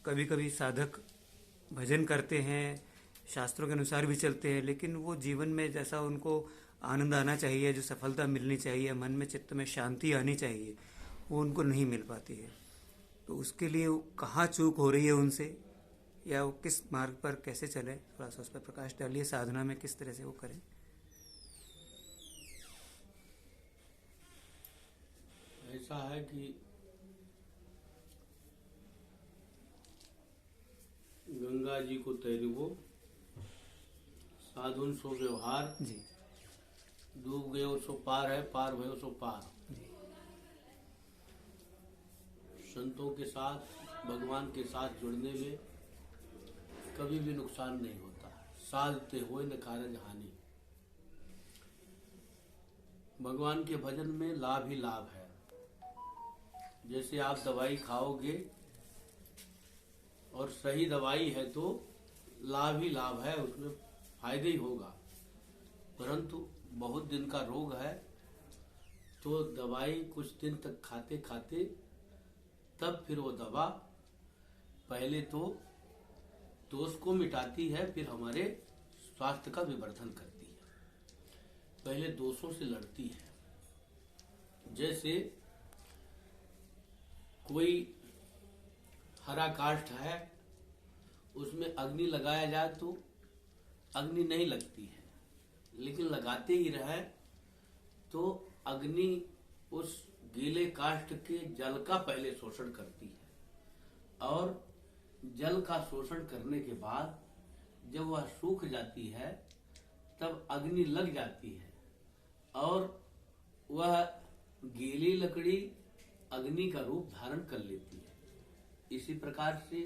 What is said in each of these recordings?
कभी कभी साधक भजन करते हैं, शास्त्रों के अनुसार भी चलते हैं, लेकिन वो जीवन में जैसा उनको आनंद आना चाहिए, जो सफलता मिलनी चाहिए, मन में चित्त में शांति आनी चाहिए, वो उनको नहीं मिल पाती है। तो उसके लिए कहाँ चूक हो रही है उनसे, या वो किस मार्ग पर कैसे चले, थोड़ा सा उस पर प्रकाश डालिए। साधना में किस तरह से वो करें। ऐसा है कि गंगा जी को तैरवो, साधुन सो व्यवहार, जी डूब गयो सो पार है, पार भयो सो पार। जी संतों के साथ, भगवान के साथ जुड़ने में कभी भी नुकसान नहीं होता। सालते हुए न कारज हानि। भगवान के भजन में लाभ ही लाभ है। जैसे आप दवाई खाओगे और सही दवाई है तो लाभ ही लाभ है, उसमें फायदे ही होगा। परंतु बहुत दिन का रोग है तो दवाई कुछ दिन तक खाते खाते तब फिर वो दवा पहले तो दोष को मिटाती है, फिर हमारे स्वास्थ्य का विवर्धन करती है। पहले दोषों से लड़ती है। जैसे कोई हरा काष्ठ है, उसमें अग्नि लगाया जाए तो अग्नि नहीं लगती है, लेकिन लगाते ही रहे तो अग्नि उस गीले काष्ठ के जल का पहले शोषण करती है, और जल का शोषण करने के बाद जब वह सूख जाती है तब अग्नि लग जाती है, और वह गीली लकड़ी अग्नि का रूप धारण कर लेती है। इसी प्रकार से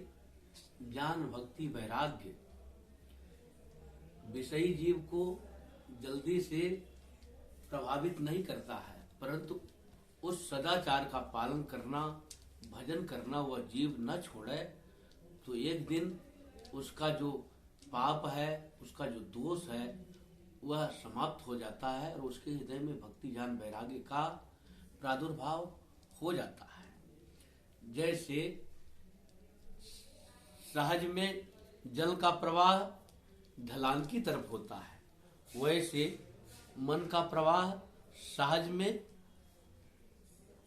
ज्ञान, भक्ति, वैराग्य विषयी जीव को जल्दी से प्रभावित नहीं करता है, परंतु उस सदाचार का पालन करना, भजन करना वह जीव न छोड़े तो एक दिन उसका जो पाप है, उसका जो दोष है, वह समाप्त हो जाता है और उसके हृदय में भक्ति, ज्ञान, वैराग्य का प्रादुर्भाव हो जाता है। जैसे सहज में जल का प्रवाह ढलान की तरफ होता है, वैसे मन का प्रवाह सहज में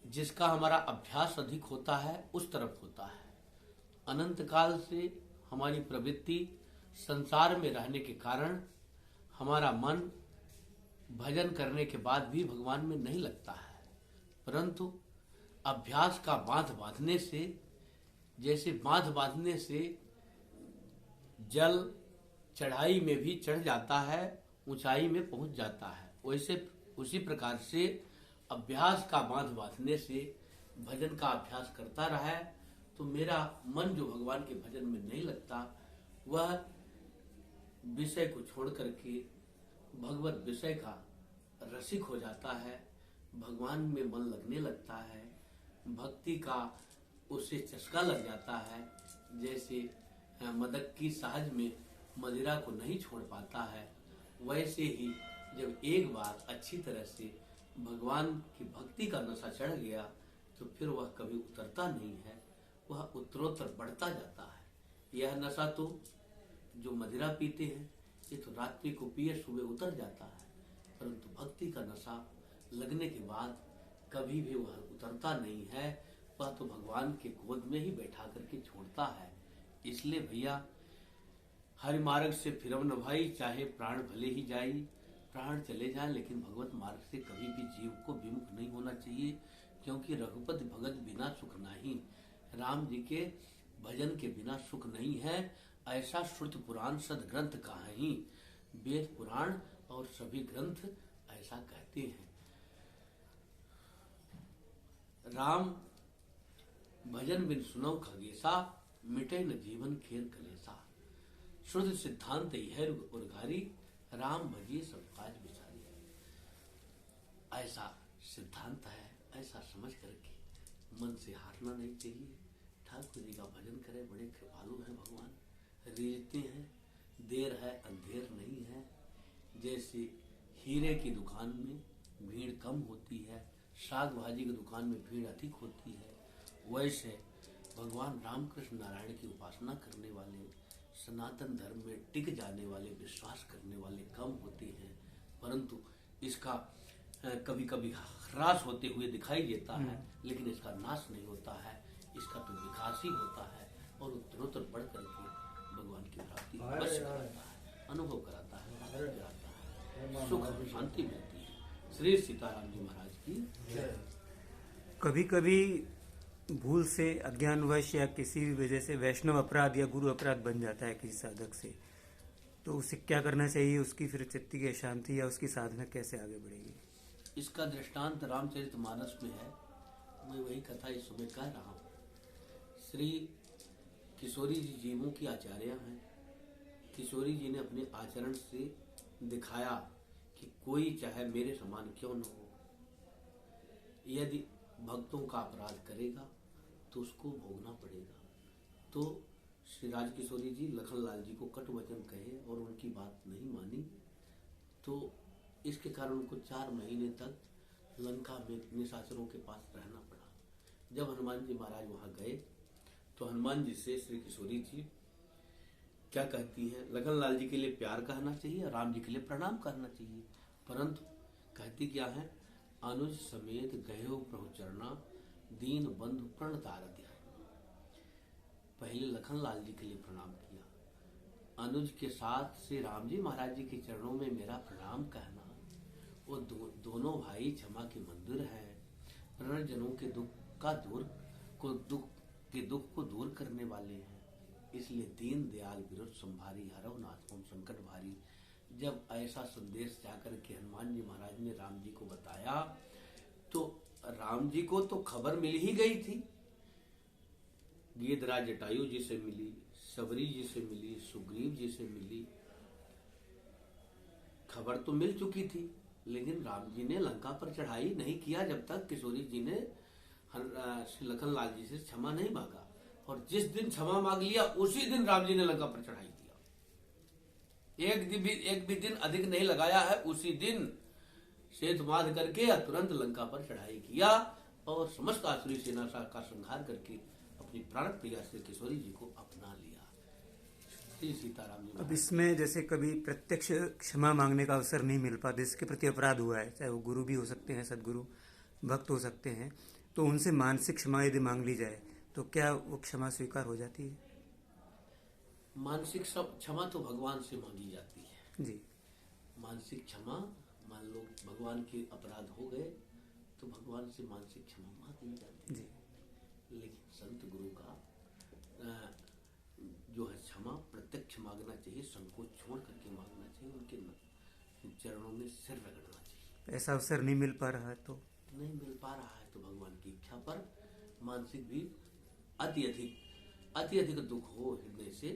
जिसका हमारा अभ्यास अधिक होता है उस तरफ होता है। अनंत काल से हमारी प्रवृत्ति संसार में रहने के कारण हमारा मन भजन करने के बाद भी भगवान में नहीं लगता है, परंतु अभ्यास का बांध बांधने से, जैसे बांध बांधने से जल चढ़ाई में भी चढ़ जाता है, ऊंचाई में पहुंच जाता है, वैसे उसी प्रकार से अभ्यास का बांध बांधने से भजन का अभ्यास करता रहा तो मेरा मन जो भगवान के भजन में नहीं लगता, वह विषय को छोड़ करके भगवत विषय का रसिक हो जाता है, भगवान में मन लगने लगता है, भक्ति का उससे चस्का लग जाता है। जैसे मदक की सहज में मदिरा को नहीं छोड़ पाता है, वैसे ही जब एक बार अच्छी तरह से भगवान की भक्ति का नशा चढ़ गया तो फिर वह कभी उतरता नहीं है, वह उत्तरोत्तर बढ़ता जाता है। यह नशा तो जो मदिरा पीते हैं ये तो रात्रि को पिए सुबह उतर जाता है, परंतु भक्ति का नशा लगने के बाद कभी भी वह उतरता नहीं है, वह तो भगवान के गोद में ही बैठा करके छोड़ता है। इसलिए भैया, हरि मार्ग से फिरव न भाई, चाहे प्राण भले ही जाई, प्राण चले जाए लेकिन भगवत मार्ग से कभी भी जीव को विमुख नहीं होना चाहिए, क्योंकि रघुपति भगत बिना सुख नहीं, राम जी के भजन के बिना सुख नहीं है। ऐसा श्रुत पुराण सद ग्रंथ कहाहीं, वेद पुराण और सभी ग्रंथ ऐसा कहते हैं। राम भजन बिन सुनौ खगेसा, मिटे न जीवन खेर कलेसा। शुद्ध सिद्धांत यह उर्घारी, राम भजिए सब काज विचारी। ऐसा सिद्धांत है, ऐसा समझ करके मन से हारना नहीं चाहिए। ठाकुर जी का भजन करें, बड़े कृपालु हैं भगवान, रीझते हैं, देर है अंधेर नहीं है। जैसे हीरे की दुकान में भीड़ कम होती है, साग भाजी की दुकान में भीड़ अधिक होती है, वैसे भगवान रामकृष्ण नारायण की उपासना करने वाले, सनातन धर्म में टिक जाने वाले, विश्वास करने वाले कम होते हैं, परंतु इसका कभी कभी ह्रास होते हुए दिखाई देता है, लेकिन इसका नाश नहीं होता है, इसका तो विकास ही होता है और उत्तरोत्तर बढ़ करके भगवान की प्राप्ति अवश्य कराता है, अनुभव कराता है, कराता है, सुख और शांति मिलती है। श्री सीताराम जी महाराज की। कभी कभी भूल से, अज्ञानवश या किसी भी वजह से वैष्णव अपराध या गुरु अपराध बन जाता है किसी साधक से, तो उसे क्या करना चाहिए? उसकी फिर चित्त की अशांति या उसकी साधना कैसे आगे बढ़ेगी? इसका दृष्टांत रामचरितमानस में है। मैं वही कथा इस समय कह रहा हूँ। श्री किशोरी जी जीवों की आचार्य हैं। किशोरी जी ने अपने आचरण से दिखाया कि कोई चाहे मेरे समान क्यों न हो, यदि भक्तों का अपराध करेगा तो उसको भोगना पड़ेगा। तो श्री राजकिशोरी जी लखनलाल जी को कटु वचन कहे और उनकी बात नहीं मानी, तो इसके कारण उनको 4 महीने तक लंका में निशाचरों के पास रहना पड़ा। जब हनुमान जी महाराज वहां गए तो हनुमान जी से श्री किशोरी जी क्या कहती हैं? लखनलाल जी के लिए प्यार कहना चाहिए, राम जी के लिए प्रणाम करना चाहिए, परंतु कहती क्या है? अनुज समेत गयो प्रभु चरना, दीन बंधु प्रणतार ध्यान। पहले लखनलाल जी के लिए प्रणाम किया, अनुज के साथ श्री राम जी महाराज जी के चरणों में मेरा प्रणाम कहना। वो दोनों भाई क्षमा के मंदिर हैं, प्रणजनों के दुख को दूर करने वाले हैं, इसलिए दीन दयाल विरुद्ध संभारी, हरव नाथ ओम संकट भारी। जब ऐसा संदेश जाकर के हनुमान जी महाराज ने राम जी को बताया, तो राम जी को तो खबर मिल ही गई थी। गिरिधराज जटायु जी से मिली, सबरी जी से मिली, सुग्रीव जी से मिली, खबर तो मिल चुकी थी, लेकिन राम जी ने लंका पर चढ़ाई नहीं किया जब तक किशोरी जी ने लखनलाल जी से क्षमा नहीं मांगा। और जिस दिन क्षमा मांग लिया उसी दिन राम जी ने लंका पर चढ़ाई दिया। एक भी दिन अधिक नहीं लगाया है, उसी दिन सेतु बांध करके तुरंत लंका पर चढ़ाई किया और समस्त आसुरी सेना का संहार करके अपनी प्राण प्रिया श्री किशोरी जी को अपना लिया। श्री सीताराम जी। अब इसमें जैसे कभी प्रत्यक्ष क्षमा मांगने का अवसर नहीं मिल पाता, जिसके प्रति अपराध हुआ है, चाहे वो गुरु भी हो सकते हैं, सदगुरु, भक्त हो सकते हैं, तो उनसे मानसिक क्षमा यदि मांग ली जाए तो क्या वो क्षमा स्वीकार हो जाती है? मानसिक क्षमा तो भगवान से मांगी जाती है जी। मानसिक क्षमा, मान लो भगवान के अपराध हो गए तो भगवान से मानसिक क्षमा मांग ली जाती है। लेकिन संत गुरु का जो है क्षमा प्रत्यक्ष मांगना चाहिए, संकोच छोड़ करके मांगना चाहिए, उनके चरणों में सिर रगड़ना चाहिए। ऐसा अवसर नहीं मिल पा रहा है तो नहीं मिल पा रहा है तो भगवान की इच्छा पर मानसिक भी अति अधिक दुख हो हृदय से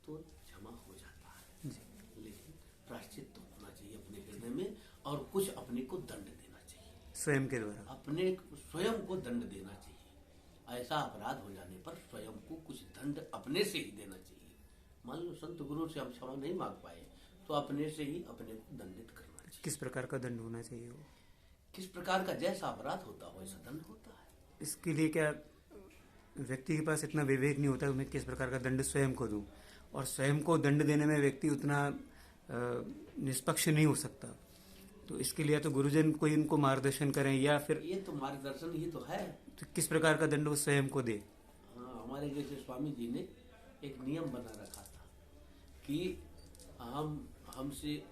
तो क्षमा हो जाता है। लेकिन प्रायश्चित तो होना चाहिए अपने हृदय में, और कुछ अपने को दंड देना चाहिए, स्वयं के द्वारा अपने स्वयं को दंड देना चाहिए। ऐसा अपराध हो जाने पर स्वयं को कुछ दंड अपने से ही देना चाहिए। मान लो संत गुरु से हम क्षमा नहीं मांग पाए तो अपने से ही अपने को दंडित करना चाहिए। किस प्रकार का दंड होना चाहिए? वो किस प्रकार का जैसा अपराध होता है वैसा दंड होता है। इसके लिए क्या व्यक्ति के पास इतना विवेक नहीं होता है मैं किस प्रकार का दंड स्वयं को दूं, और स्वयं को दंड देने में व्यक्ति उतना निष्पक्ष नहीं हो सकता, तो इसके लिए तो गुरुजन कोई उनको मार्गदर्शन करें या फिर ये तो मार्गदर्शन ही तो है। तो किस प्रकार का दंड वो स्वयं को दे? हाँ, हमारे जैसे स्वामी जी ने एक नियम बना रखा था कि हमसे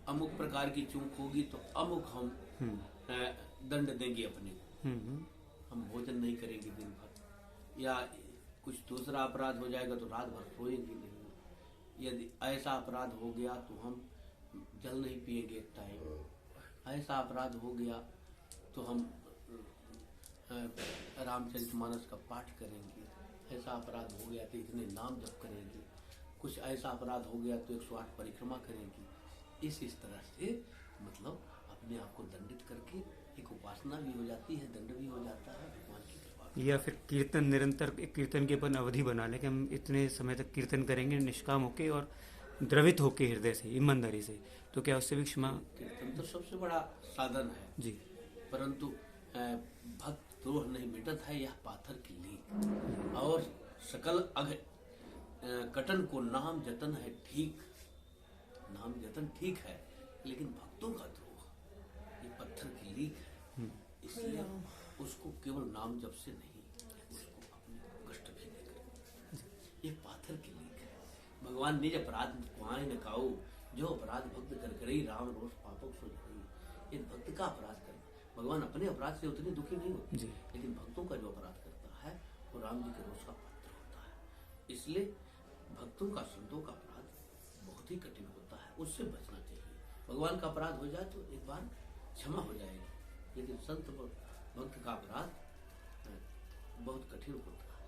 अमुक प्रकार की चूक होगी तो अमुक हम दंड देंगे अपने को। हम भोजन नहीं करेंगे दिन भर, या कुछ दूसरा अपराध हो जाएगा तो रात भर सोएंगे नहीं। यदि ऐसा अपराध हो गया तो हम जल नहीं पिएंगे एक टाइम। ऐसा अपराध हो गया तो हम रामचरितमानस का पाठ करेंगे। ऐसा अपराध हो गया तो इतने नाम जप करेंगे। कुछ ऐसा अपराध हो गया तो 108 परिक्रमा करेंगे। इस तरह से मतलब अपने आप को दंडित करके एक उपासना भी हो जाती है, दंड भी हो जाता है भगवान की कृपा। या फिर कीर्तन निरंतर, एक कीर्तन की अपन अवधि बना लें कि हम इतने समय तक कीर्तन करेंगे निष्काम होके और द्रवित होके हृदय से, ईमानदारी से, तो क्या उससे भी क्षमा? कीर्तन तो सबसे बड़ा साधन है जी, परंतु भक्त द्रोह नहीं मिटत है यह पाथर की लीक। और सकल अघ कटन को नाम जतन है ठीक, नाम जतन ठीक है, लेकिन भक्तों का द्रोह ये पत्थर की लीक है। इसलिए उसको केवल नाम जप से नहीं, उसको अपने कष्ट भी देकर, ये पाथर की लीक है। भगवान निज अपराध कुआं न काऊ, जो अपराध भक्त कर करई, राम रोष पापों सो जरई। ये भक्त का अपराध करना, भगवान अपने अपराध से उतने दुखी नहीं होते, लेकिन भक्तों का जो अपराध करता है वो राम जी के रोष का पात्र होता है। इसलिए भक्तों का, संतों का अपराध बहुत ही कठिन होता है, उससे बचना चाहिए। भगवान का अपराध हो जाए तो एक बार क्षमा हो जाएगी, लेकिन संत भक्त का अपराध बहुत कठिन होता है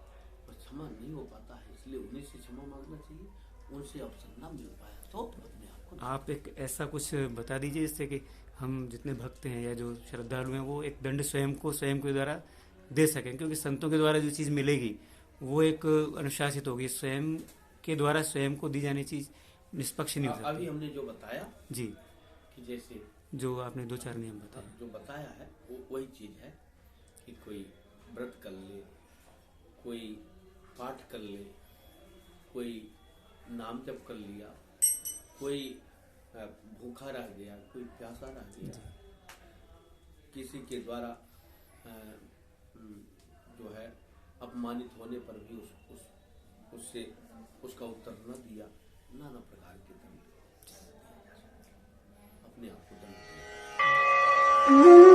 और क्षमा नहीं हो पाता है। इसलिए उन्हीं से क्षमा मांगना चाहिए, उनसे अवसर ना मिल पाया तो अपने आप को। आप एक ऐसा कुछ बता दीजिए जिससे कि हम जितने भक्त हैं या जो श्रद्धालु हैं वो एक दंड स्वयं के द्वारा दे सकें, क्योंकि संतों के द्वारा जो चीज़ मिलेगी वो एक अनुशासित होगी, स्वयं के द्वारा स्वयं को दी जानी चीज़ निष्पक्ष नहीं हो सकती। अभी हमने जो बताया जी, कि जैसे जो आपने 2-4 नियम बताए, जो बताया है वो वही चीज है कि कोई व्रत कर ले, कोई पाठ कर ले, कोई नाम जप कर लिया, कोई भूखा रह गया, कोई प्यासा रह गया, किसी के द्वारा जो है अपमानित होने पर भी उससे उसका उत्तर न दिया, नाना प्रकार के दंड अपने आप को दंड दिया।